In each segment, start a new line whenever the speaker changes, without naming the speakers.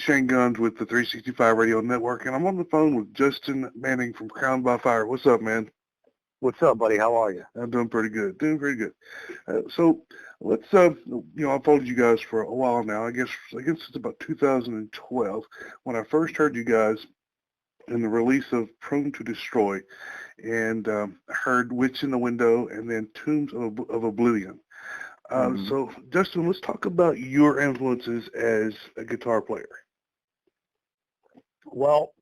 is Shane Guns with the 365 Radio Network, and I'm on the phone with Justin Manning from Crowned by Fire. What's up, man?
What's up, buddy? How are you?
I'm doing pretty good. So let's, I've followed you guys for a while now. I guess it's about 2012 when I first heard you guys in the release of Prone to Destroy, and heard Witch in the Window and then Tombs of Oblivion. So, Justin, let's talk about your influences as a guitar player.
Well,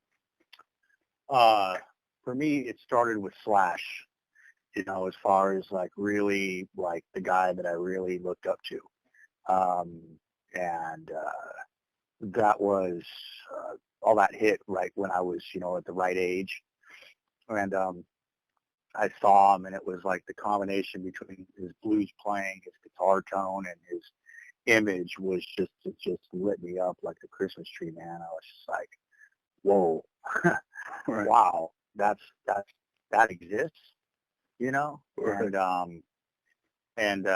for me, it started with Slash, as far as really the guy that I really looked up to. And that was, all that hit right when I was, at the right age. And I saw him, and it was like the combination between his blues playing, his guitar tone, and his image was it just lit me up like a Christmas tree, man. I was just like, whoa,
Right.
wow, that exists,
Right.
and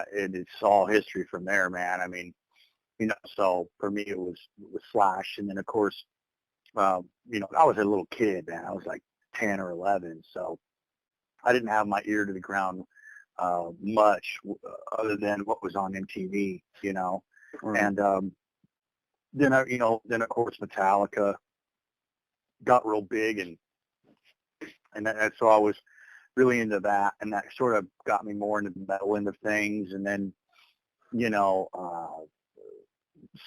it's all history from there, man. I mean, so for me it was Slash, and then of course, I was a little kid, man. I was like 10 or 11, so I didn't have my ear to the ground much other than what was on MTV,
Right.
and then of course Metallica got real big, and so I was really into that, and that sort of got me more into the metal end of things, and then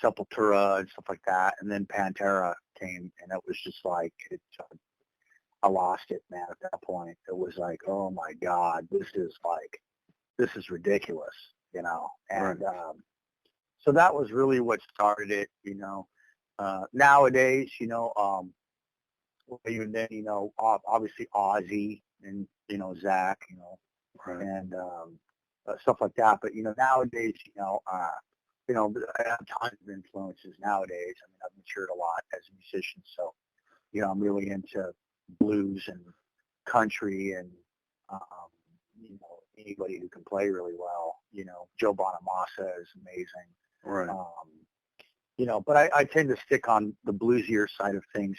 Sepultura and stuff like that, and then Pantera came, and it was just like I lost it, man. At that point, it was like, oh my God, this is ridiculous, and
Right.
so that was really what started it, Nowadays, even then, obviously Ozzy and Zach,
Right.
and stuff like that. But nowadays, I have tons of influences nowadays. I mean, I've matured a lot as a musician, so I'm really into blues and country and anybody who can play really well. Joe Bonamassa is amazing.
Right.
But I tend to stick on the bluesier side of things.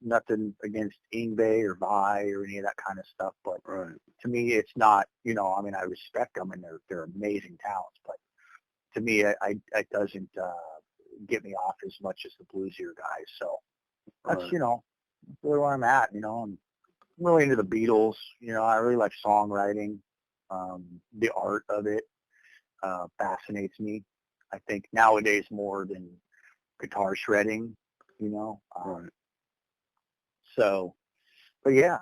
Nothing against Yngwie or Vai or any of that kind of stuff, but
Right.
to me, it's not. I mean, I respect them and they're amazing talents, but to me, it doesn't get me off as much as the bluesier guys. So that's
Right.
really where I'm at. I'm really into the Beatles. I really like songwriting. The art of it fascinates me. I think nowadays more than guitar shredding.
Right.
So, but yeah,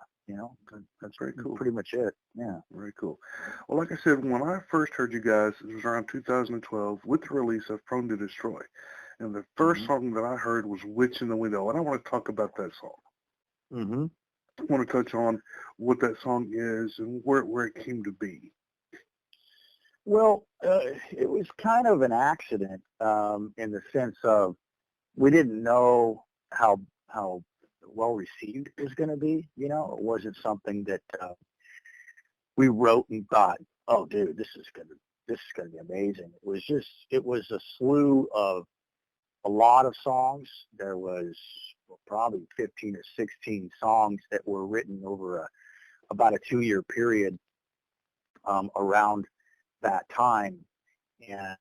that's
Very cool.
pretty much it. Yeah.
Very cool. Well, like I said, when I first heard you guys, it was around 2012 with the release of Prone to Destroy. And the first song that I heard was Witch in the Window. And I want to talk about that song.
Mm-hmm.
I want to touch on what that song is and where it came to be.
Well, it was kind of an accident in the sense of we didn't know how well received it was going to be. It wasn't something that we wrote and thought, oh, dude, this is gonna be amazing. It was a slew of a lot of songs. There was probably 15 or 16 songs that were written over about a 2-year period around that time, and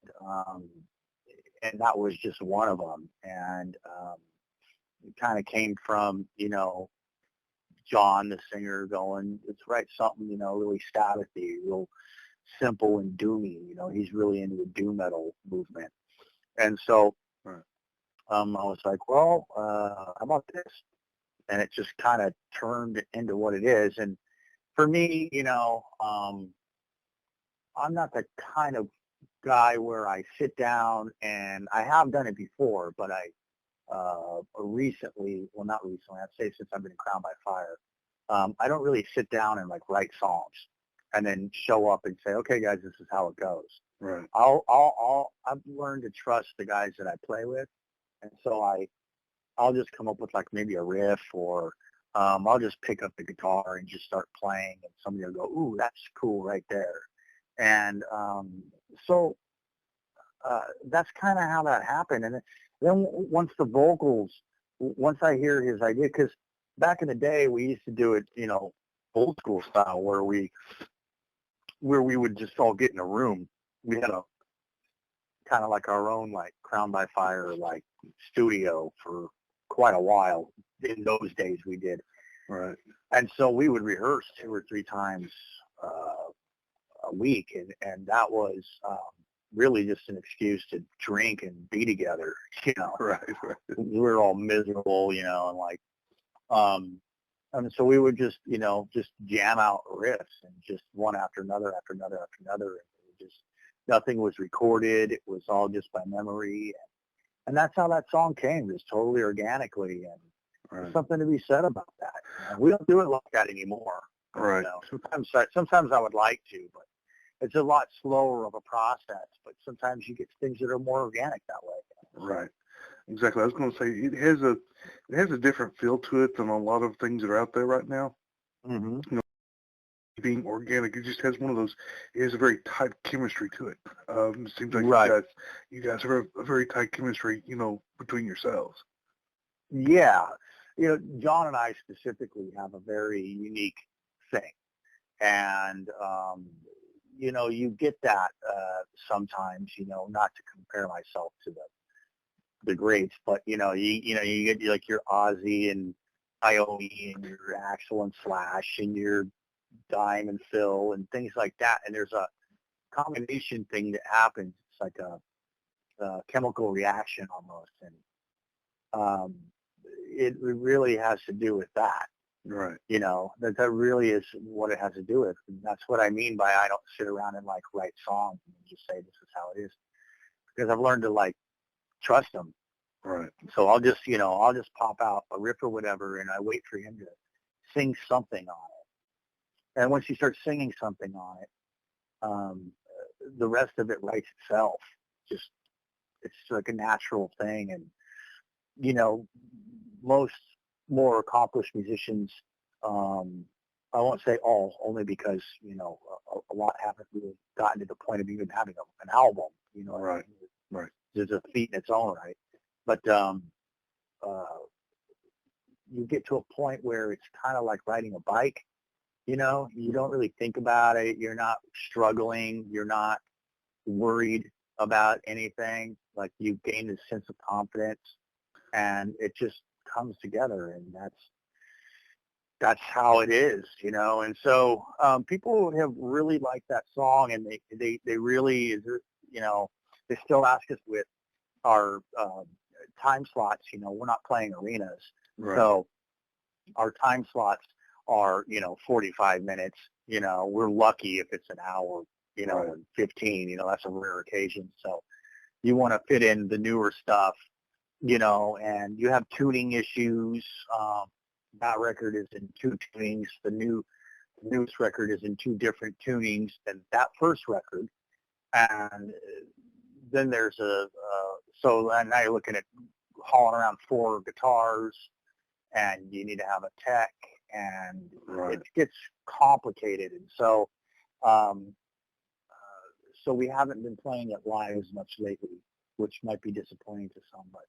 that was just one of them. And it kind of came from John, the singer, going, let's write something really Sabbathy, real simple and doomy. He's really into the doom metal movement, and so I was like, well, how about this? And it just kind of turned into what it is. And for me, I'm not the kind of guy where I sit down, and I have done it before, but I recently, well, not recently, I'd say since I've been Crowned by Fire, I don't really sit down and write songs and then show up and say, okay, guys, this is how it goes.
Right.
I've learned to trust the guys that I play with, and so I'll just come up with maybe a riff, or I'll just pick up the guitar and just start playing, and somebody will go, ooh, that's cool right there. And so that's kind of how that happened. And Then once the vocals, once I hear his idea, because back in the day we used to do it, old school style, where we would just all get in a room. We had a kind of like our own like Crown by Fire like studio for quite a while. In those days we did.
Right.
And so we would rehearse 2 or 3 times a week, and that was really just an excuse to drink and be together.
Right.
We were all miserable, and like, and so we would just, just jam out riffs and just one after another, after another, after another. And it just nothing was recorded. It was all just by memory, and that's how that song came, just totally organically. And there's something to be said about that. We don't do it like that anymore.
Right.
Sometimes I would like to, but it's a lot slower of a process. But sometimes you get things that are more organic that way.
Right. Exactly. I was going to say it has a different feel to it than a lot of things that are out there right now.
Mm-hmm.
Being organic, it just has one of those. It has a very tight chemistry to it. It seems like
Right.
you guys have a very tight chemistry, between yourselves.
Yeah. John and I specifically have a very unique thing. And, you get that sometimes, not to compare myself to the greats, but, you get like your Ozzy and Iommi and your Axl and Slash and your Dime and Phil and things like that. And there's a combination thing that happens. It's like a chemical reaction almost. And it really has to do with that.
Right.
That really is what it has to do with. And that's what I mean by I don't sit around and like write songs and just say this is how it is, because I've learned to like trust them.
Right.
So I'll just pop out a riff or whatever, and I wait for him to sing something on it. And once he starts singing something on it, the rest of it writes itself. Just it's like a natural thing. And most more accomplished musicians, I won't say all, only because a lot haven't really gotten to the point of even having an album.
Right. Right.
There's a feat in its own right, but you get to a point where it's kind of like riding a bike. You don't really think about it. You're not struggling. You're not worried about anything. Like you gain this sense of confidence, and it just comes together, and that's how it is, And so people have really liked that song, and they really, they still ask us with our time slots. We're not playing arenas,
Right.
so our time slots are 45 minutes. We're lucky if it's an hour,
Right.
and 15. That's a rare occasion. So you want to fit in the newer stuff. And you have tuning issues. That record is in 2 tunings. The newest record is in 2 different tunings than that first record. And then there's so now you're looking at hauling around 4 guitars, and you need to have a tech, and
Right.
it gets complicated. And so, so we haven't been playing it live as much lately, which might be disappointing to some, but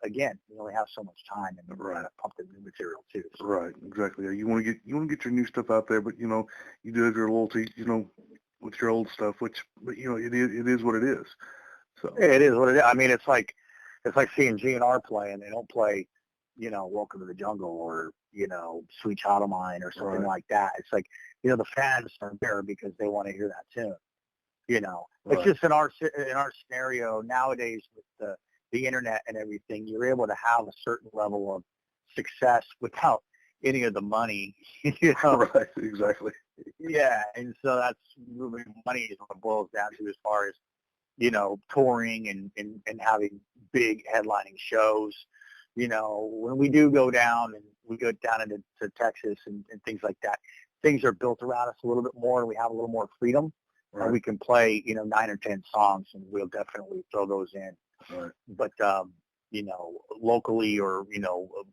again, you only have so much time, and you gotta pump the new material too. So.
Right, exactly. Yeah, you want to get your new stuff out there, but you do have your loyalty, with your old stuff, but it is what it is. So
it is what it is. I mean, it's like seeing GNR play, and they don't play, Welcome to the Jungle or Sweet Child of Mine or something like that. It's like the fans are there because they want to hear that tune. It's just in our scenario nowadays with the internet and everything, you're able to have a certain level of success without any of the money.
Right, exactly.
Yeah, and so that's really money is what it boils down to as far as touring and having big headlining shows. When we do go down and we go down into Texas and things like that, things are built around us a little bit more, and we have a little more freedom.
Right.
And we can play, 9 or 10 songs, and we'll definitely throw those in.
Right.
But, locally or,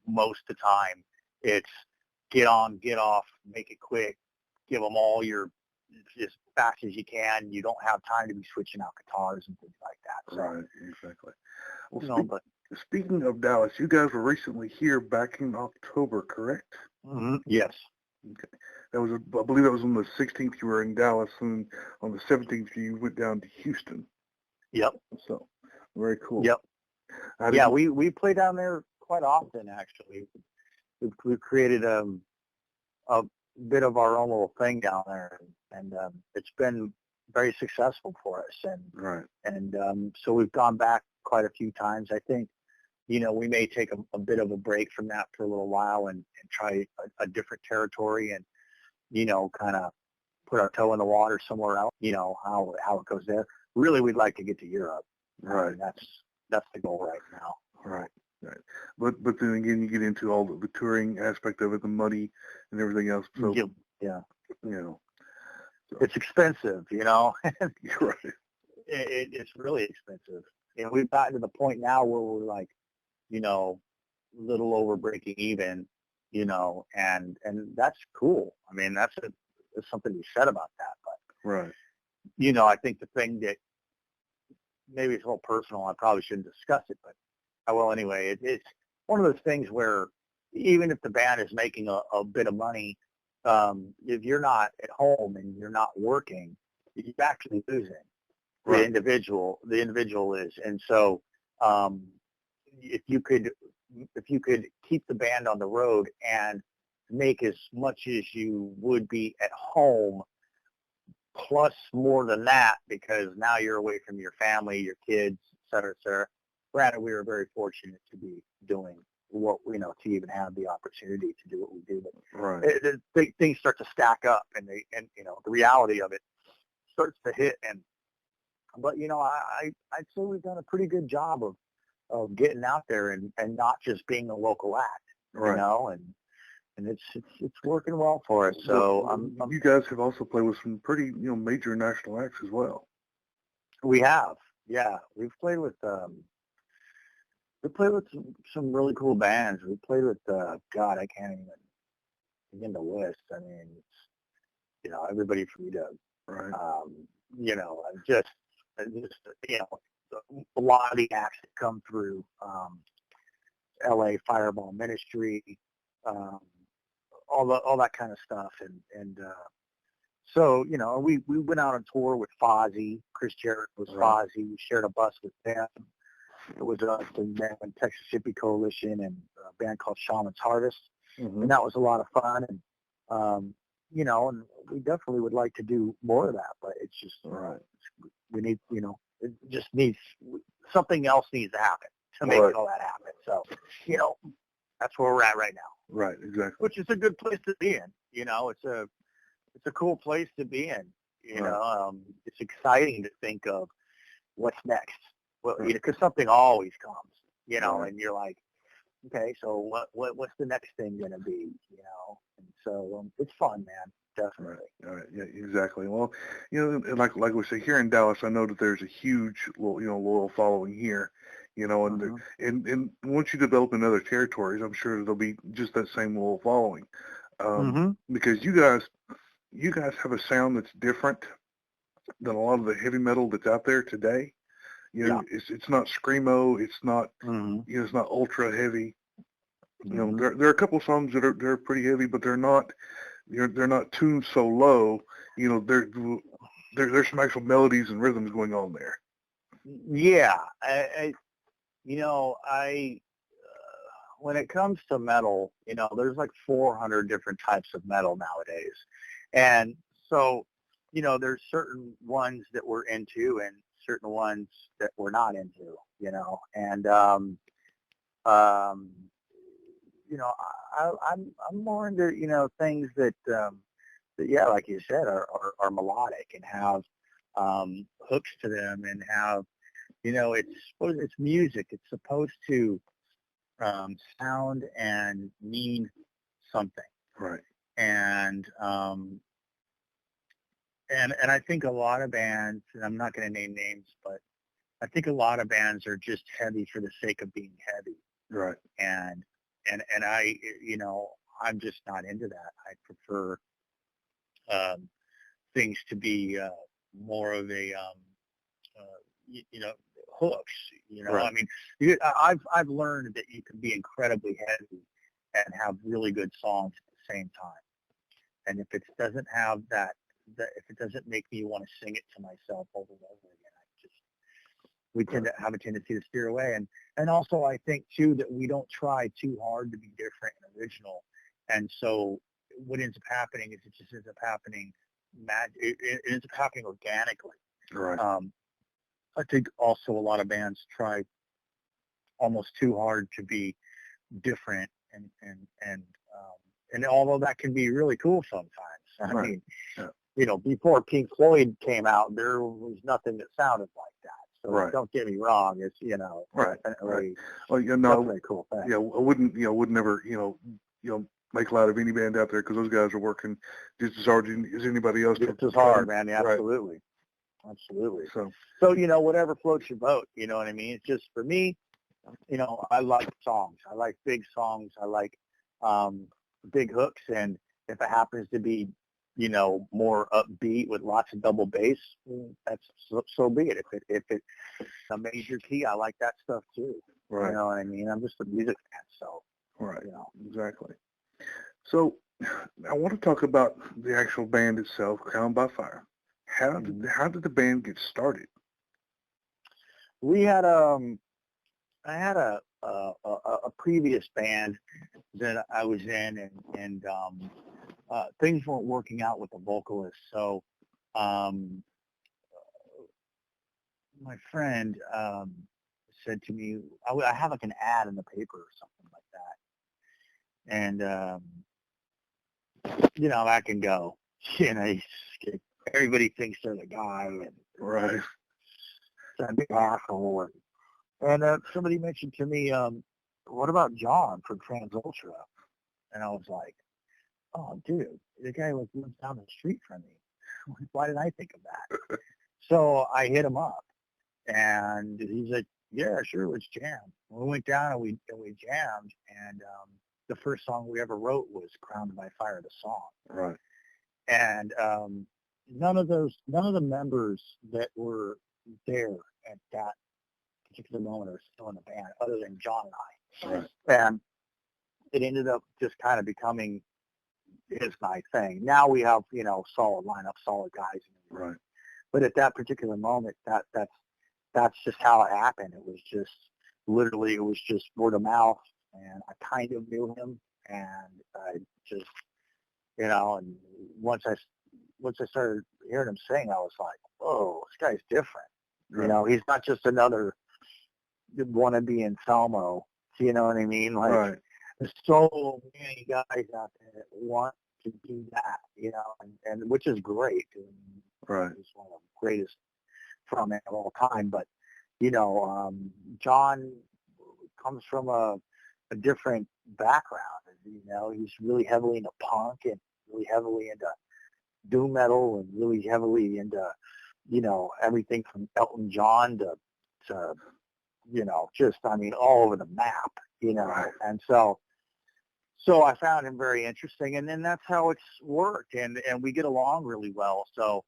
most of the time, it's get on, get off, make it quick, give them all your as fast as you can. You don't have time to be switching out guitars and things like that. So.
Right, exactly. Well,
you know, but
speaking of Dallas, you guys were recently here back in October, correct?
yes,
Okay. That was, I believe that was on the 16th you were in Dallas, and on the 17th you went down to Houston.
yep,
So, very cool.
yep.
How did
Yeah,
you,
we play down there quite often, actually. We've created a bit of our own little thing down there, and it's been very successful for us.
right,
And so we've gone back quite a few times. I think, you know, we may take a bit of a break from that for a little while and try a different territory and, you know, kind of put our toe in the water somewhere else, you know, how it goes there. Really, we'd like to get to Europe.
right,
That's the goal right now.
right, right. But then again, you get into all the touring aspect of it, the money and everything else. So,
Yeah.
you know, so,
It's expensive, you know.
you're right.
It's really expensive. And we've gotten to the point now where we're like, you know, little over breaking even, you know, and that's cool. I mean, there's something to be said about that. But,
Right.
you know, I think the thing that maybe it's a little personal, I probably shouldn't discuss it, but I will anyway. It's one of those things where even if the band is making a bit of money, if you're not at home and you're not working, you're actually losing.
Right.
The individual is. And so if you could keep the band on the road and make as much as you would be at home, plus more than that, because now you're away from your family, your kids, et cetera, et cetera. Granted, we were very fortunate to be doing what, you know, to even have the opportunity to do what we do. But
Right.
things start to stack up, and you know, the reality of it starts to hit. But you know, I'd say we've done a pretty good job of getting out there and not just being a local act,
Right.
you know, and it's working well for us. So
well, you guys have also played with some pretty, you know, major national acts as well.
we have, yeah, we played with some really cool bands. We played with God, I can't even begin the list. I mean, it's, you know, everybody from
Right.
you know, just you know, a lot of the acts that come through L.A. Fireball Ministry, all that kind of stuff, and so you know, we went out on tour with Fozzy. Chris Jericho's
Right.
Fozzy. We shared a bus with them. It was us and them and Texas Hippie Coalition and a band called Shaman's Harvest, and that was a lot of fun. And you know, and we definitely would like to do more of that, but it's just
Right.
we need, you know, it just needs something else needs to happen to make all that happen. So, you know, that's where we're at right now.
Right. Exactly.
Which is a good place to be in. You know, it's a cool place to be in. You know, it's exciting to think of what's next. Well, you know, because something always comes. You know, and you're like, okay, so what's the next thing going to be? You know, and so it's fun, man. Definitely.
Right. Yeah, exactly. Well, you know, and like we say here in Dallas, I know that there's a huge, loyal following here, you know, and and once you develop in other territories, I'm sure there'll be just that same loyal following, because you guys have a sound that's different than a lot of the heavy metal that's out there today. You know, it's not screamo, it's not you know, it's not ultra heavy. You know, there are a couple songs that are pretty heavy, but they're not tuned so low. You know, there's some actual melodies and rhythms going on there.
Yeah, you know, when it comes to metal, you know, there's like 400 different types of metal nowadays, and so, you know, there's certain ones that we're into and certain ones that we're not into. You know, and you know, I'm more into, you know, things that yeah, like you said, are melodic and have hooks to them and have, you know, it's music. It's supposed to sound and mean something.
Right.
And and I think a lot of bands, and I'm not going to name names, but I think a lot of bands are just heavy for the sake of being heavy.
Right.
And I, you know, I'm just not into that. I prefer things to be more of a, you know, hooks. You know,
Right.
I mean, I've learned that you can be incredibly heavy and have really good songs at the same time. And if it doesn't have that if it doesn't make me want to sing it to myself over and over again, we tend to have a tendency to steer away. And also I think too that we don't try too hard to be different and original. And so what ends up happening is it just ends up happening it ends up happening organically.
Right.
I think also a lot of bands try almost too hard to be different and although that can be really cool sometimes. I mean, you know, before Pink Floyd came out, there was nothing that sounded like that. So don't get me wrong, it's, you know, definitely,
Well, you
definitely a cool thing.
Yeah, I wouldn't never, make light of any band out there because those guys are working just as hard as anybody else.
Just as hard, man. Absolutely. Right. Absolutely. So, you know, whatever floats your boat, you know what I mean? It's just, for me, you know, I like songs. I like big songs. I like big hooks. And if it happens to be, you know, more upbeat with lots of double bass, that's so be it. If it's a major key, I like that stuff too.
Right.
You know what I mean? I'm just a music fan, so.
Right.
You know.
Exactly. So I want to talk about the actual band itself, Crown by Fire. How did the band get started?
We had I had a previous band that I was in, and things weren't working out with the vocalist. So my friend said to me, I have like an ad in the paper or something like that, and you know, I can go. You know, everybody thinks they're the guy, and
right.
It's a big asshole. And somebody mentioned to me, what about John from Trans Ultra? And I was like, oh, dude, the guy lives down the street from me. Why didn't I think of that? So I hit him up, and he's like, yeah, sure, let's jam. We went down and we jammed, and the first song we ever wrote was "Crowned by Fire," the song.
Right.
And none of the members that were there at that particular moment are still in the band, other than John and I.
Right.
And it ended up just kind of becoming his and I thing. Now we have, you know, solid lineup, solid guys.
Right.
But at that particular moment, that's just how it happened. It was just literally, it was just word of mouth, and I kind of knew him, and I just, you know, and once I started hearing him sing, I was like, whoa, this guy's different. Right. You know, he's not just another wannabe Anselmo. You know what I mean? Like, right. There's so many guys out there that want to do that, you know, and which is great.
Right.
He's one of the greatest frontmen of all time. But, you know, John comes from a different background. You know, he's really heavily into punk and really heavily into doom metal and really heavily into, you know, everything from Elton John to you know, just, I mean, all over the map, you know. Right. And so I found him very interesting, and then that's how it's worked, and we get along really well. So,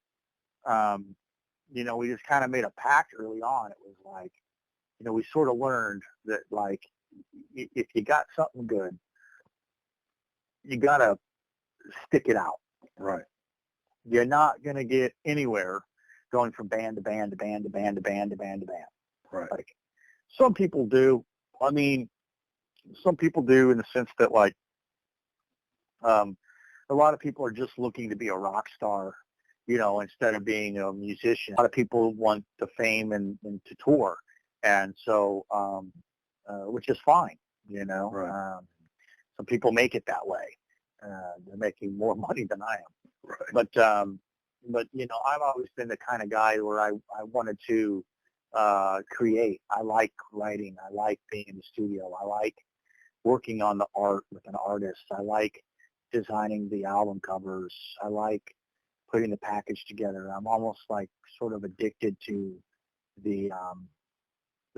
you know, we just kind of made a pact early on. It was like, you know, we sort of learned that, like, if you got something good, you got to stick it out.
Right.
You're not going to get anywhere going from band to band to band to band to band to band to band.
Right.
Like, some people do. I mean, some people do in the sense that, like, a lot of people are just looking to be a rock star, you know, instead of being a musician. A lot of people want the fame and to tour, and so, which is fine, you know.
Right.
Some people make it that way. They're making more money than I am.
Right.
But you know, I've always been the kind of guy where I wanted to create. I like writing. I like being in the studio. I like working on the art with an artist. I like designing the album covers. I like putting the package together. I'm almost like sort of addicted to the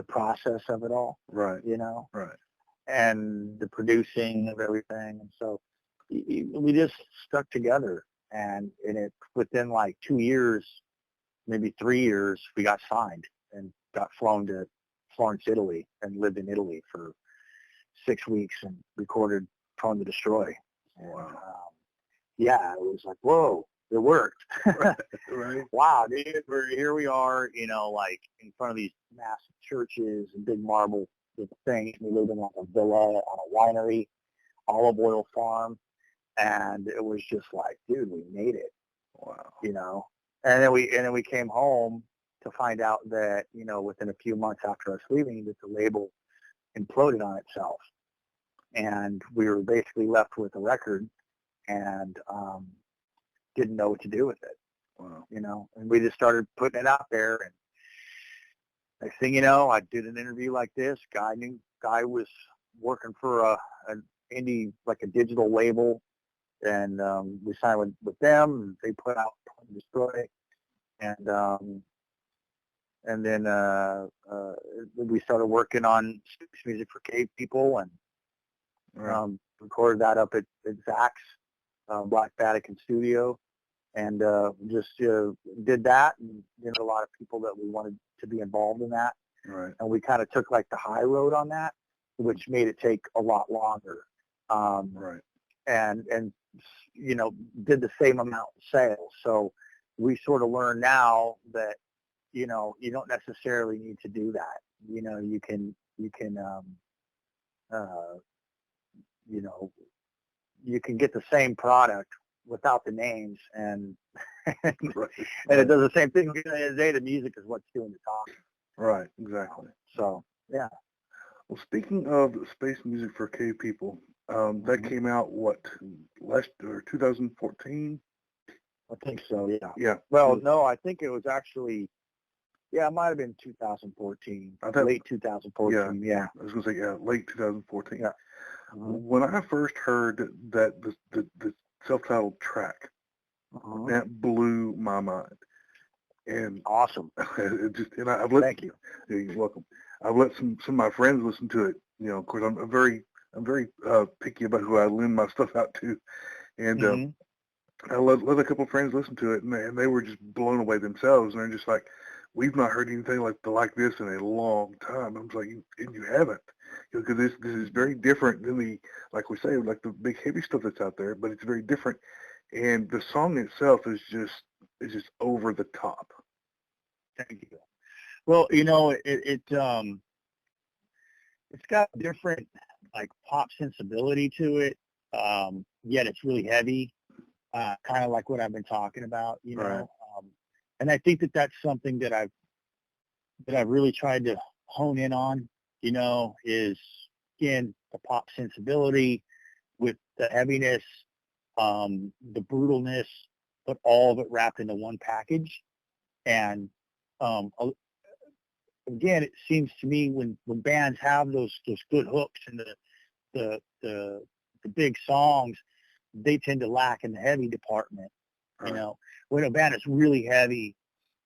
process of it all.
Right.
You know.
Right.
And the producing of everything. And so we just stuck together, and it within like 2 years, maybe 3 years, we got signed. And got flown to Florence, Italy, and lived in Italy for 6 weeks and recorded Prone to Destroy.
Wow.
Yeah, it was like, whoa, it worked.
Right.
Wow, dude, here we are, like in front of these massive churches and big marble things. We lived in like a villa on a winery, olive oil farm, and it was just like, dude, we made it.
Wow.
And then we came home to find out that, within a few months after us leaving, that the label imploded on itself, and we were basically left with a record and didn't know what to do with it.
Wow.
And we just started putting it out there. And next thing you know, I did an interview like this. Guy was working for an indie, like a digital label, and we signed with them. And they put out Destroy, and then we started working on music for cave people, and
Right.
recorded that up at Zach's Black Vatican studio, and just did that, and a lot of people that we wanted to be involved in that.
Right.
And we kind of took like the high road on that, which made it take a lot longer.
Right.
And did the same amount of sales. So we sort of learn now that you don't necessarily need to do that. You can you can get the same product without the names, and
Right.
and it does the same thing. At the end of the day, the music is what's doing the talking.
Right. Exactly.
So yeah.
Well, speaking of space music for cave people, that came out last or 2014?
I think so. Yeah.
Yeah.
Well, no, I think it was actually. Yeah, it might have been 2014, late 2014. Yeah.
I was going to say, late 2014.
Yeah.
When I first heard that the self-titled track, that blew my mind. And
awesome.
Thank you. You're welcome. I've let some of my friends listen to it. Of course, I'm very picky about who I lend my stuff out to, and I let a couple of friends listen to it, and they were just blown away themselves, and they're just like, we've not heard anything like this in a long time. I was like, and you haven't, because this is very different than like we say, like the big heavy stuff that's out there, but it's very different, and the song itself is just over the top.
Thank you. Well, it's got a different like pop sensibility to it, yet it's really heavy, kind of like what I've been talking about,
Right.
And I think that that's something that I've really tried to hone in on, is again the pop sensibility with the heaviness, the brutalness, but all of it wrapped into one package. And again, it seems to me when bands have those good hooks and the big songs, they tend to lack in the heavy department.
Right.
When a band is really heavy,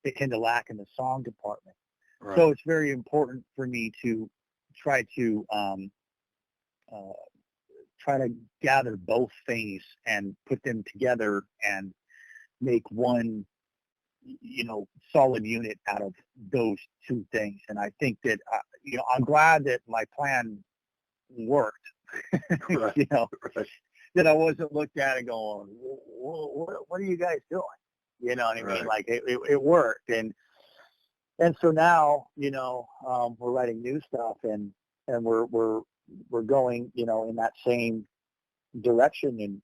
they tend to lack in the song department.
Right.
So it's very important for me to try to gather both things and put them together and make one solid unit out of those two things. And I think that I'm glad that my plan worked.
Right. Right.
That I wasn't looked at and going, what are you guys doing? You know what I mean?
Right.
Like it worked. And so now, we're writing new stuff, and we're going, in that same direction. And,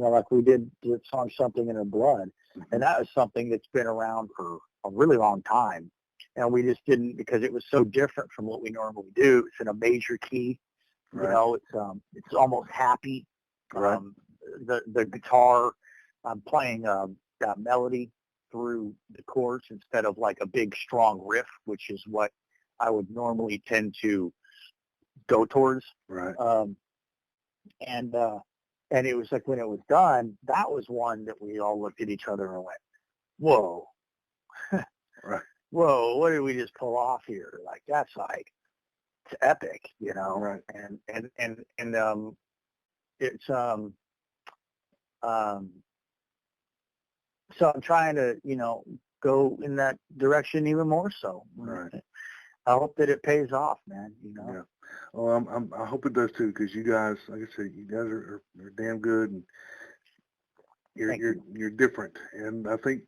like we did the song Something in Her Blood. And that was something that's been around for a really long time. And we just didn't, because it was so different from what we normally do. It's in a major key.
Right.
It's almost happy.
Right.
The guitar, I'm playing that melody through the chords instead of like a big strong riff, which is what I would normally tend to go towards.
Right.
And it was like when it was done, that was one that we all looked at each other and went, whoa,
Right.
Whoa, what did we just pull off here? Like, that's like, it's epic,
Right.
And it's, so I'm trying to, go in that direction even more so.
Right.
I hope that it pays off, man. You know.
Yeah. Well, I hope it does too, because you guys, like I said, you guys are damn good, and you're different, and I think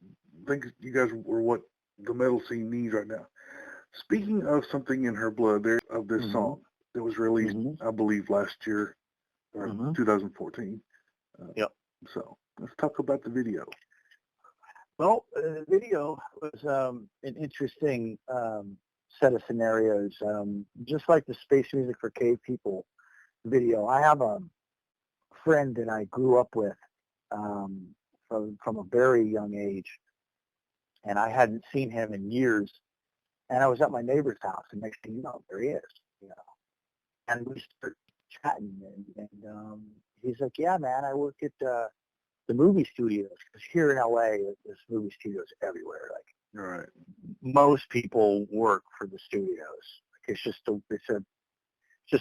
you guys were what the metal scene needs right now. Speaking of Something in Her Blood, there of this
Mm-hmm.
song that was released,
Mm-hmm.
I believe last year or
Mm-hmm.
2014.
Yep.
So let's talk about the video.
Well, the video was an interesting set of scenarios, just like the Space Music for Cave People video. I have a friend that I grew up with from a very young age, and I hadn't seen him in years. And I was at my neighbor's house, and next thing you know, there he is. You know, and we started chatting, and he's like, "Yeah, man, I work at the movie studios." Because here in LA, there's movie studios everywhere. Like
All right.
most people work for the studios. Like it's just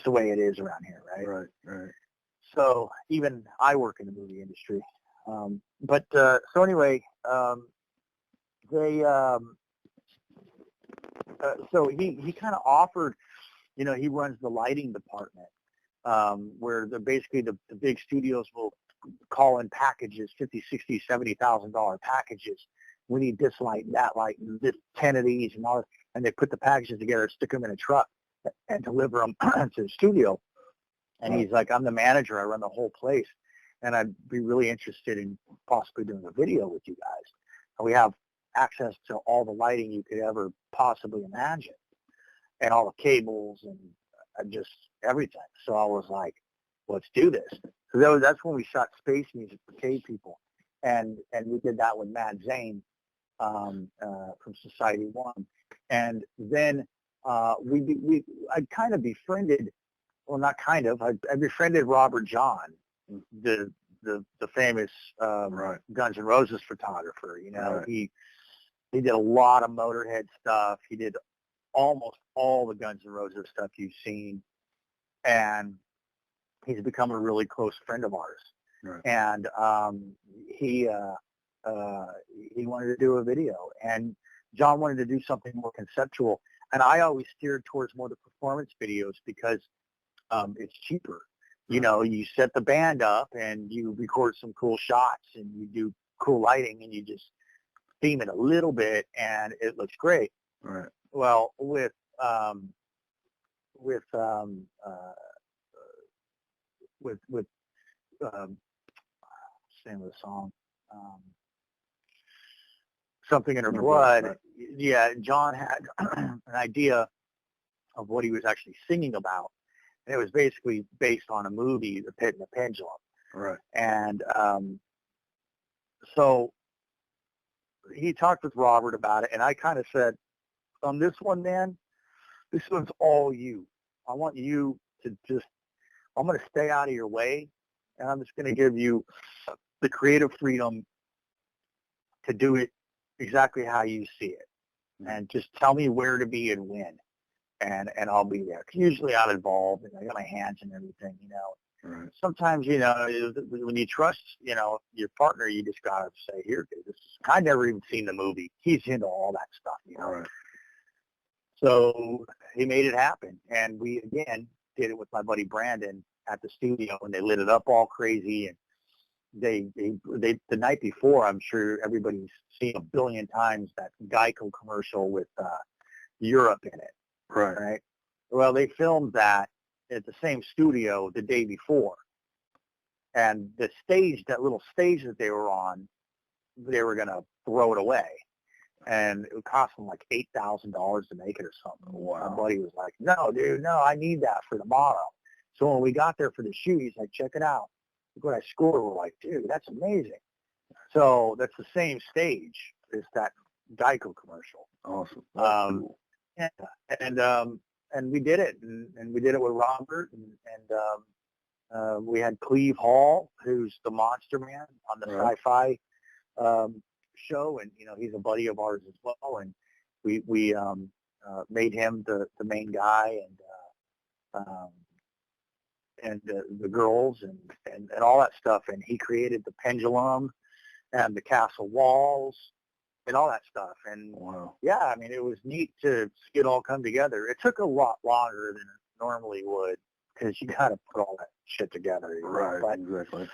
the way it is around here, right?
Right. Right.
So even I work in the movie industry. So anyway, they so he kind of offered, you know, he runs the lighting department, where basically the big studios will call in packages, $50,000, $60,000, $70,000 packages. We need this light, that light, and this 10 of these, and all that. And they put the packages together, stick them in a truck, and deliver them to the studio. And he's like, "I'm the manager. I run the whole place, and I'd be really interested in possibly doing a video with you guys. And we have access to all the lighting you could ever possibly imagine, and all the cables and just everything." So I was like, "Let's do this." So that's when we shot Space Music for Cave People, and we did that with Matt Zane from Society One, and then I kind of befriended. Well, not kind of. I befriended Robert John, the famous
Right.
Guns N' Roses photographer. You know,
Right.
he did a lot of Motorhead stuff. He did almost all the Guns N' Roses stuff you've seen, and he's become a really close friend of ours.
Right.
And he wanted to do a video, and John wanted to do something more conceptual, and I always steered towards more the performance videos because it's cheaper. You know, you set the band up and you record some cool shots and you do cool lighting and you just theme it a little bit and it looks great.
Right.
Well, with what's the name of the song? Something in Her Blood. Right. Yeah, John had an idea of what he was actually singing about. And it was basically based on a movie, The Pit and the Pendulum.
Right.
And so he talked with Robert about it, and I kind of said, on this one, man, this one's all you. I want you to just, I'm going to stay out of your way, and I'm just going to give you the creative freedom to do it exactly how you see it. And just tell me where to be and when. And I'll be there. Usually I'm involved, and I got my hands and everything, you know.
Right.
Sometimes, you know, when you trust, you know, your partner, you just got to say, "Here, dude, this is," I never even seen the movie. He's into all that stuff, you know.
Right.
So he made it happen. And we, again, did it with my buddy Brandon at the studio, and they lit it up all crazy. And they the night before, I'm sure everybody's seen a billion times that Geico commercial with Europe in it.
Right.
Right. Well, they filmed that at the same studio the day before, and the stage, that little stage that they were on, they were gonna throw it away, and it would cost them like $8,000 to make it or something.
Wow.
My buddy was like, "No, dude, no, I need that for tomorrow." So when we got there for the shoot, he's like, "Check it out. Look what I scored." We're like, "Dude, that's amazing." So that's the same stage as that Geico commercial.
Awesome.
Cool. And we did it, and we did it with Robert, and we had Cleve Hall, who's the Monster Man on the Sci-Fi show, and you know he's a buddy of ours as well, and we made him the main guy, and the girls and all that stuff, and he created the pendulum and the castle walls and all that stuff. And
Wow.
yeah, I mean, it was neat to see it all come together. It took a lot longer than it normally would because you got to put all that shit together. You know?
Right. Exactly.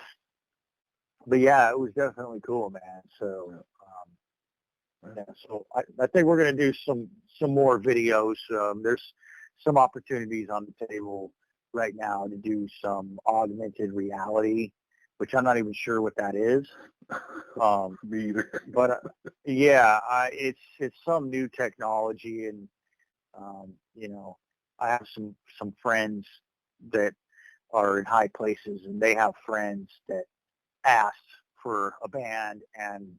But yeah, it was definitely cool, man. So,
Yeah.
so I think we're going to do some more videos. There's some opportunities on the table right now to do some augmented reality, which I'm not even sure what that is.
Me either.
But yeah, it's some new technology, and you know, I have some friends that are in high places, and they have friends that asked for a band, and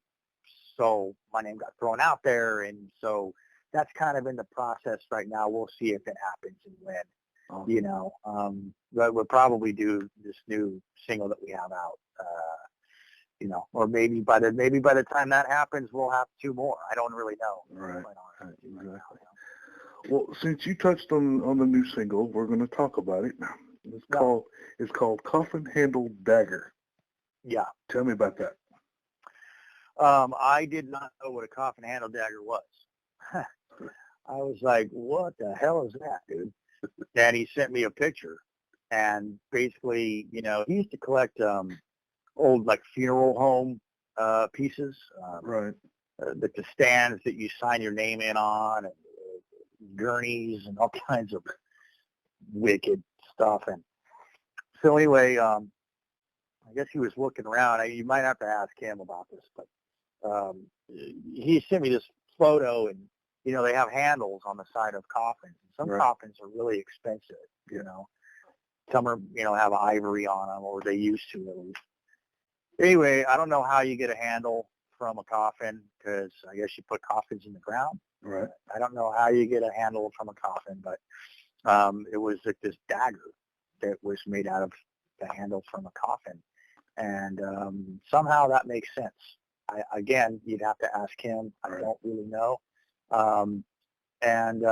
so my name got thrown out there, and so that's kind of in the process right now. We'll see if it happens and when. You know, but we'll probably do this new single that we have out. You know, or maybe by the time that happens, we'll have two more. I don't really know.
Right.
Exactly.
Right now, well, since you touched on the new single, we're going to talk about it now. It's called Coffin Handle Dagger.
Yeah.
Tell me about that.
I did not know what a coffin handle dagger was. I was like, what the hell is that, dude? And he sent me a picture. And basically, you know, he used to collect old, like, funeral home pieces.
Right.
The stands that you sign your name in on, and gurneys and all kinds of wicked stuff. And so anyway, I guess he was looking around. You might have to ask him about this, but he sent me this photo, and you know, they have handles on the side of coffins. Some coffins are really expensive, you know. Some are, you know, have ivory on them, or they used to at least. Anyway, I don't know how you get a handle from a coffin, because I guess you put coffins in the ground.
Right.
I don't know how you get a handle from a coffin, but it was like this dagger that was made out of the handle from a coffin. And somehow that makes sense. Again, you'd have to ask him. I don't really know. And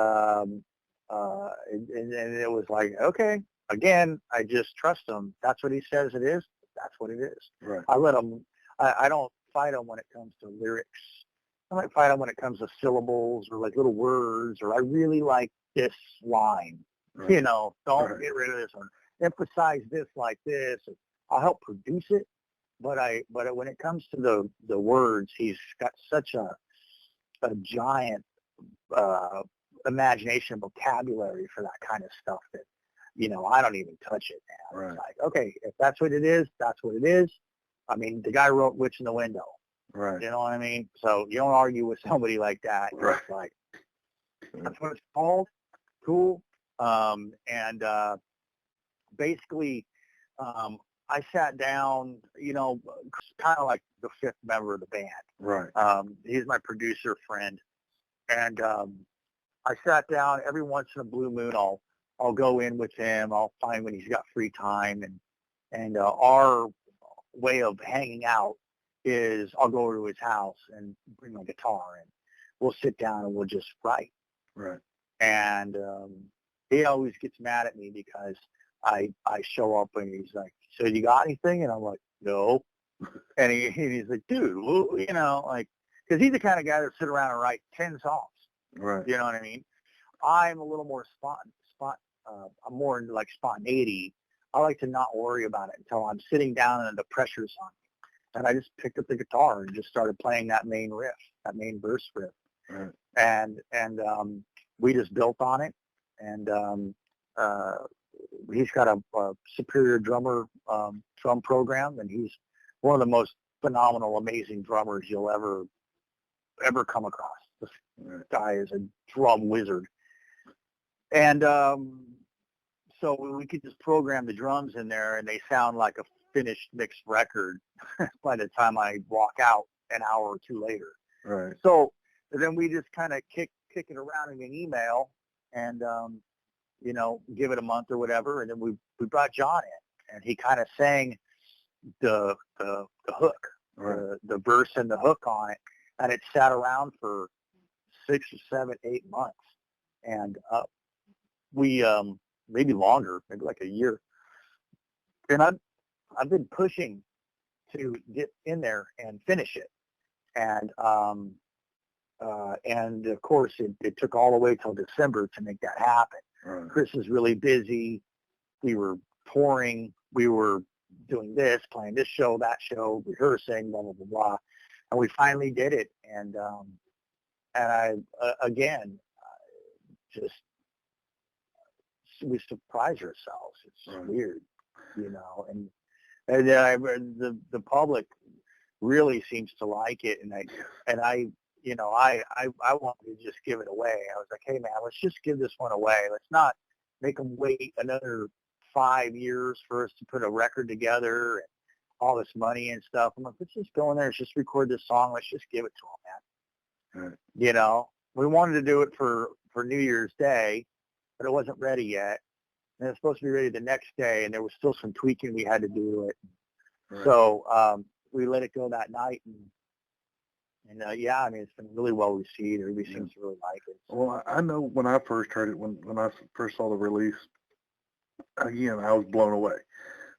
it was like, okay, again, I just trust him. That's what he says it is. That's what it is.
Right.
I let him. I don't fight him when it comes to lyrics. I might fight him when it comes to syllables or like little words, or I really like this line. Right. You know, don't get rid of this, or emphasize this like this. I'll help produce it, but when it comes to the words, he's got such a giant imagination, vocabulary for that kind of stuff that, you know, I don't even touch it now. Right. It's like, okay, if that's what it is, that's what it is. I mean, the guy wrote Witch in the Window.
Right.
You know what I mean? So you don't argue with somebody like that.
Right.
It's like, that's what it's called. Cool. And basically, I sat down, you know, kind of like the fifth member of the band.
Right.
He's my producer friend. And I sat down. Every once in a blue moon, I'll go in with him. I'll find when he's got free time. And our way of hanging out is I'll go over to his house and bring my guitar, and we'll sit down and we'll just write.
Right.
And he always gets mad at me because I show up and he's like, so you got anything? And I'm like, no. And he's like, dude, well, you know, like, because he's the kind of guy that sit around and write 10 songs.
Right.
You know what I mean? I'm a little more I'm more into like spontaneity. I like to not worry about it until I'm sitting down and the pressure's on me. And I just picked up the guitar and just started playing that main riff, that main verse riff.
Right.
And we just built on it. And he's got a superior drummer drum program, and he's one of the most phenomenal, amazing drummers you'll ever come across. This guy is a drum wizard. And so we could just program the drums in there, and they sound like a finished mixed record by the time I walk out an hour or two later.
Right.
So then we just kind of kick it around in an email, and you know, give it a month or whatever, and then we brought John in, and he kind of sang the hook, right, the verse and the hook on it, and it sat around for 6 or 7, 8 months, and we maybe longer, maybe like a year, and I've been pushing to get in there and finish it, and And of course, it took all the way till December to make that happen.
Right.
Chris was really busy. We were touring. We were doing this, playing this show, that show, rehearsing, blah, blah, blah, blah. And we finally did it. And I, again, just, we surprise ourselves. It's
Right.
weird, you know, and the public really seems to like it. And I, you know, I wanted to just give it away. I was like, hey man, let's just give this one away. Let's not make them wait another 5 years for us to put a record together and all this money and stuff. I'm like, let's just go in there and just record this song. Let's just give it to them, man.
Right.
You know, we wanted to do it for New Year's Day, but it wasn't ready yet. And it was supposed to be ready the next day, and there was still some tweaking we had to do to it.
Right.
So we let it go that night, and yeah, I mean, it's been really well received. Everybody seems to really like it.
Well, I know when I first heard it, when I first saw the release, again, I was blown away.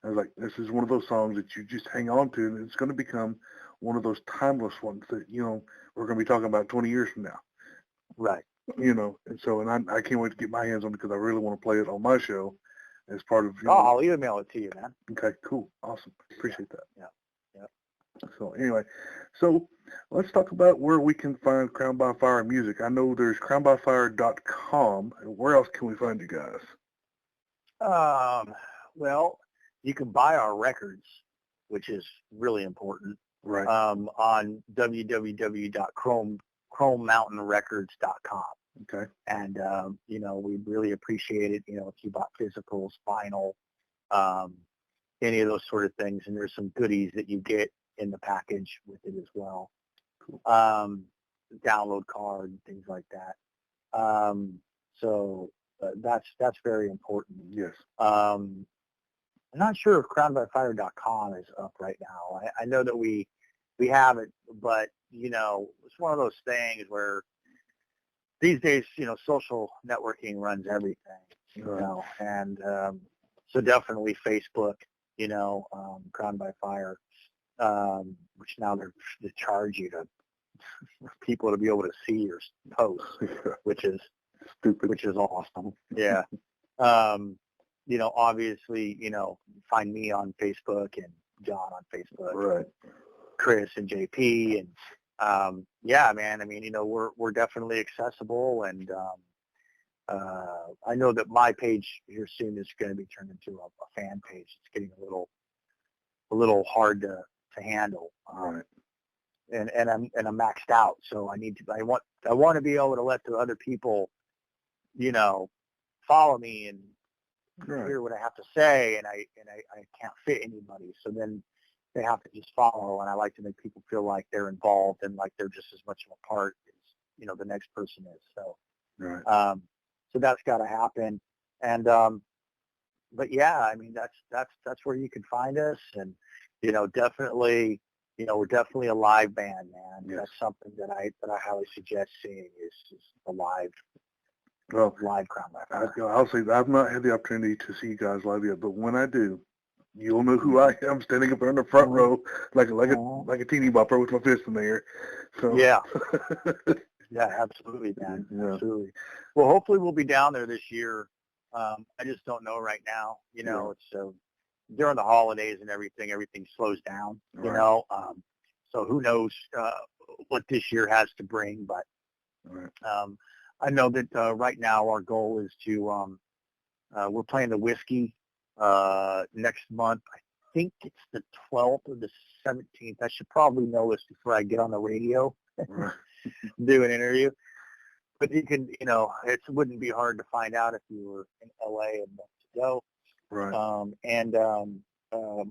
I was like, this is one of those songs that you just hang on to, and it's going to become one of those timeless ones that, you know, we're going to be talking about 20 years from now.
Right.
You know, and so, and I can't wait to get my hands on it because I really want to play it on my show as part of, you know.
I'll email it to you, man.
Okay, cool. Awesome. Appreciate that.
Yeah.
So anyway, so let's talk about where we can find Crown by Fire music. I know there's crownbyfire.com. Where else can we find you guys?
Well, you can buy our records, which is really important,
Right.
on www.chromemountainrecords.com.
Okay.
And, you know, we'd really appreciate it, you know, if you bought physicals, vinyl, any of those sort of things. And there's some goodies that you get in the package with it as well.
Cool.
Download card, things like that. So that's very important.
Yes.
I'm not sure if crownbyfire.com is up right now. I know that we have it, but, you know, it's one of those things where these days, you know, social networking runs everything, you
Right.
know, and so definitely Facebook, you know, Crown by Fire, which now they charge you for people to be able to see your posts, which is
Stupid.
which is awesome. Yeah. You know, obviously, you know, find me on Facebook and John on Facebook,
Right.
Chris and JP, and yeah, man. I mean, you know, we're definitely accessible, and I know that my page here soon is going to be turned into a fan page. It's getting a little hard to handle,
Right.
and I'm maxed out, so I want to be able to let the other people, you know, follow me and
Right.
hear what I have to say, and I can't fit anybody, so then they have to just follow, and I like to make people feel like they're involved and like they're just as much of a part as, you know, the next person is. So,
Right.
so that's got to happen, and but yeah, I mean that's where you can find us, and you know, definitely, you know, we're definitely a live band, man.
Yes.
That's something that I highly suggest seeing is a live Crown by Fire.
I'll say that I've not had the opportunity to see you guys live yet, but when I do, you'll know who I am, standing up there in the front row like a teeny bopper with my fist in the air. So
Yeah. Yeah, absolutely, man.
Yeah.
Absolutely. Well, hopefully we'll be down there this year. I just don't know right now. You know, it's during the holidays and everything slows down, you
Right.
know. So who knows what this year has to bring, but
Right.
I know that right now our goal is to we're playing the Whiskey next month. I think it's the 12th or the 17th. I should probably know this before I get on the radio.
Right.
Do an interview. But you can, you know, it wouldn't be hard to find out if you were in LA and want to go.
Right.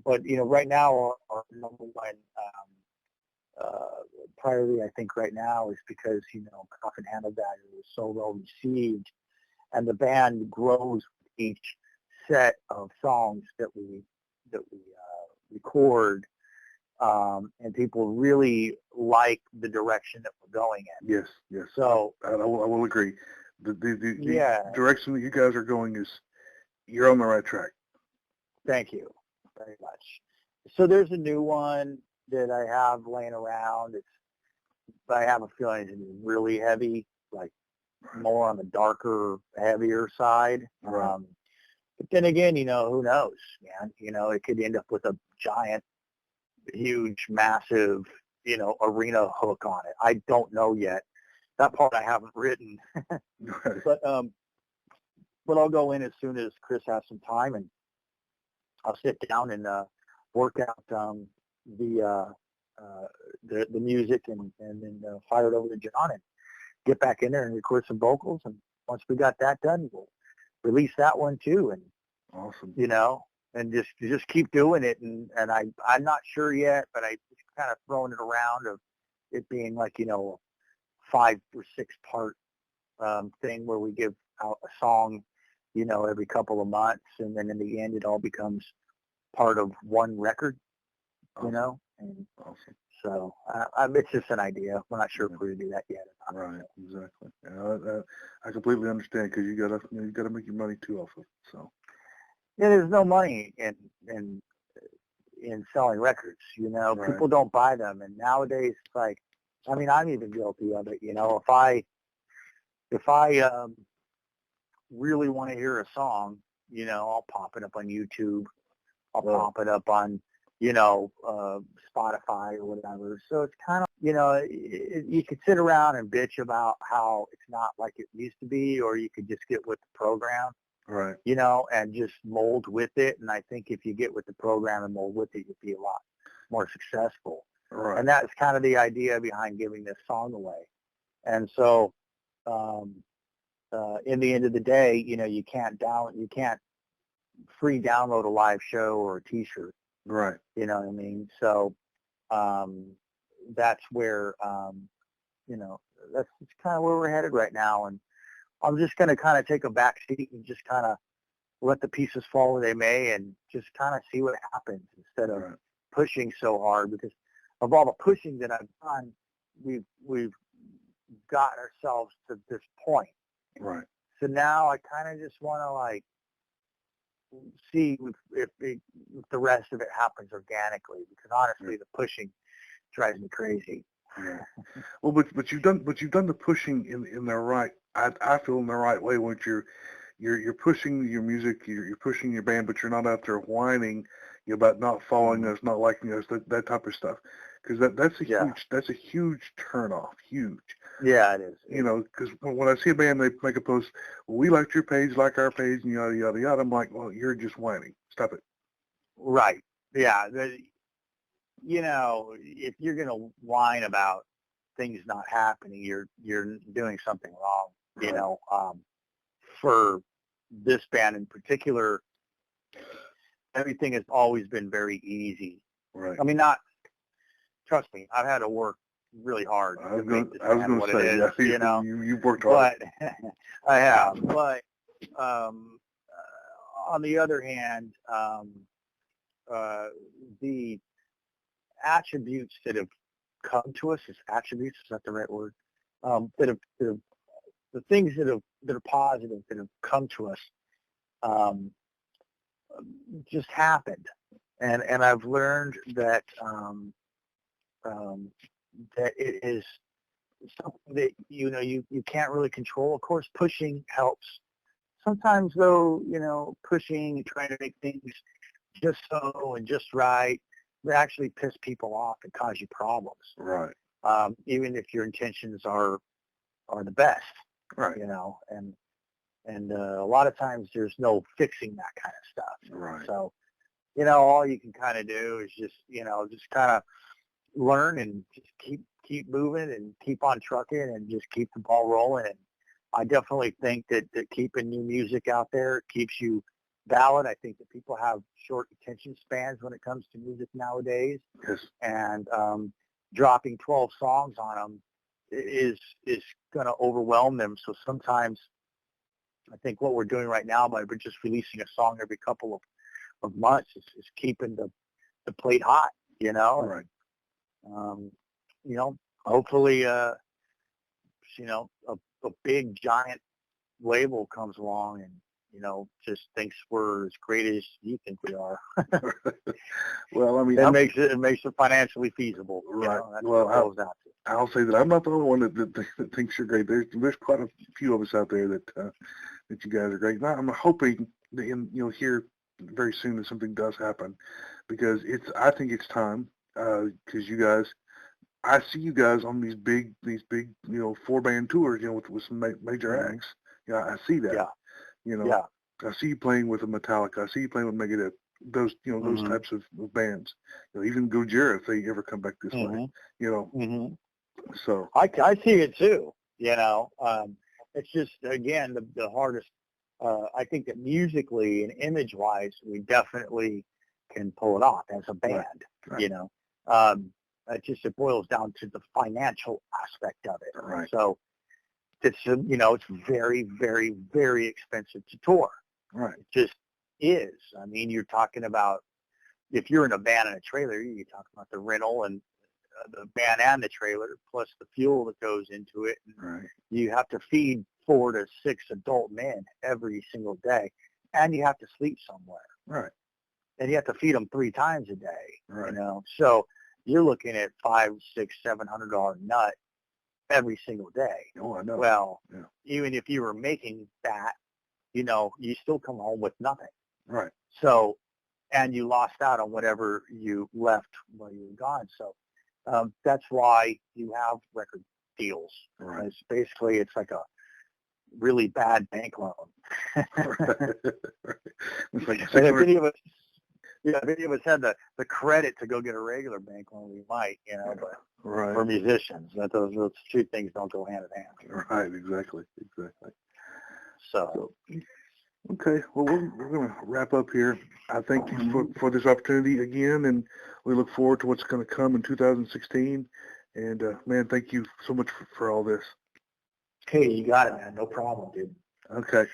But, you know, right now our number one priority, I think, right now is because, you know, Coffin Handlebatter was so well received, and the band grows with each set of songs that we record. And people really like the direction that we're going in.
Yes. Yes.
So
I will agree. The
Yeah.
direction that you guys are going you're on the right track.
Thank you very much. So there's a new one that I have laying around. I have a feeling it's really heavy, like more on the darker, heavier side.
Right.
But then again, who knows, man? It could end up with a giant, huge, massive, arena hook on it. I don't know yet. That part I haven't written,
Right.
but I'll go in as soon as Chris has some time, and I'll sit down and work out the music, and then fire it over to John and get back in there and record some vocals. And once we got that done, we'll release that one too. And
Awesome.
And just keep doing it. And I'm not sure yet, but I just kind of throwing it around of it being like, a 5 or 6 part thing where we give out a song, every couple of months, and then in the end it all becomes part of one record,
Awesome.
And
Awesome.
so it's just an idea. We're not sure if we're going to do that yet or not.
Right, exactly. Yeah, I completely understand, because you gotta make your money too off of it. So.
Yeah, there's no money in selling records.
Right.
People don't buy them, and nowadays it's like, I mean, I'm even guilty of it. If I really want to hear a song, I'll pop it up on YouTube. I'll pop it up on Spotify or whatever. So it's kind of, you could sit around and bitch about how it's not like it used to be, or you could just get with the program.
Right.
And just mold with it. And I think if you get with the program and mold with it, you'll be a lot more successful.
Right.
And that's kind of the idea behind giving this song away. And so, in the end of the day, you can't free download a live show or a T-shirt.
Right.
You know what I mean? So, that's where, that's kind of where we're headed right now. And I'm just going to kind of take a back seat and just kind of let the pieces fall where they may, and just kind of see what happens instead of pushing so hard, because of all the pushing that I've done, we've got ourselves to this point.
Right.
So now I kind of just want to see if the rest of it happens organically, because honestly, the pushing drives me crazy.
Yeah. Well, but you've done the pushing in the right. I feel in the right way, when you're pushing your music, you're pushing your band, but you're not out there whining about not following us, not liking us, that type of stuff. Because that's a huge turnoff. Huge.
Yeah, it is.
Because when I see a band, they make a post, well, we liked your page, like our page, and yada yada yada. I'm like, well, you're just whining. Stop it.
Right. Yeah. If you're going to whine about things not happening, you're doing something wrong.
Right.
For this band in particular, everything has always been very easy.
Right.
I mean, trust me, I've had to work really hard to make this band what it is.
Yeah, you've worked hard.
But I have. But on the other hand, the attributes that have come to us, is that the right word? The things that are positive that have come to us just happened, and I've learned that that it is something that you can't really control. Of course, pushing helps. Sometimes though, pushing and trying to make things just so and just right, they actually piss people off and cause you problems.
Right.
Even if your intentions are the best.
Right.
And a lot of times there's no fixing that kind of stuff.
Right.
So, all you can kind of do is just kind of learn and just keep moving and keep on trucking and just keep the ball rolling. And I definitely think that keeping new music out there keeps you valid. I think that people have short attention spans when it comes to music nowadays.
Yes.
And dropping 12 songs on them is going to overwhelm them. So sometimes I think what we're doing right now by just releasing a song every couple of months is keeping the plate hot,
Right.
Hopefully, a big giant label comes along and, just thinks we're as great as you think we are.
Well, I mean,
it makes it financially feasible.
Right.
That's what it goes out to.
I'll say that I'm not the only one that thinks you're great. There's quite a few of us out there that you guys are great. And I'm hoping that here very soon that something does happen, because I think it's time, because you guys, I see you guys on these big 4-band tours, with some major acts. I see that.
Yeah.
Yeah. I see you playing with a Metallica. I see you playing with Megadeth. Those those types of bands. Even Gojira, if they ever come back this way. So
I see it too. It's just, again, the hardest. I think that musically and image-wise, we definitely can pull it off as a band.
Right.
It boils down to the financial aspect of it.
Right.
So it's it's very, very, very expensive to tour.
Right.
It just is. I mean, you're talking about, if you're in a van and a trailer, you're talking about the rental and the van and the trailer, plus the fuel that goes into it.
Right.
You have to feed 4 to 6 adult men every single day, and you have to sleep somewhere.
Right.
And you have to feed them 3 times a day.
Right.
So you're looking at $500, $600, $700 nut every single day.
Oh, I know.
Well,
yeah.
Even if you were making that, you still come home with nothing.
Right.
So, and you lost out on whatever you left while you were gone. So that's why you have record deals.
Right.
It's like a really bad bank loan.
Right. It's like
if any of us had the credit to go get a regular bank loan, we might, but
right.
for musicians, those two things don't go hand in hand.
Right, exactly.
So
okay, well, we're going to wrap up here. I thank you for this opportunity again, and we look forward to what's going to come in 2016. And, man, thank you so much for all this.
Hey, you got it, man. No problem, dude.
Okay.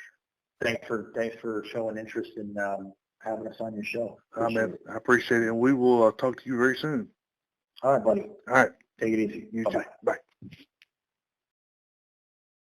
Thanks for showing interest in having us on your show.
Man, I appreciate it, and we will talk to you very soon.
All right, buddy.
All right.
Take it easy.
You
Bye-bye.
too. Bye.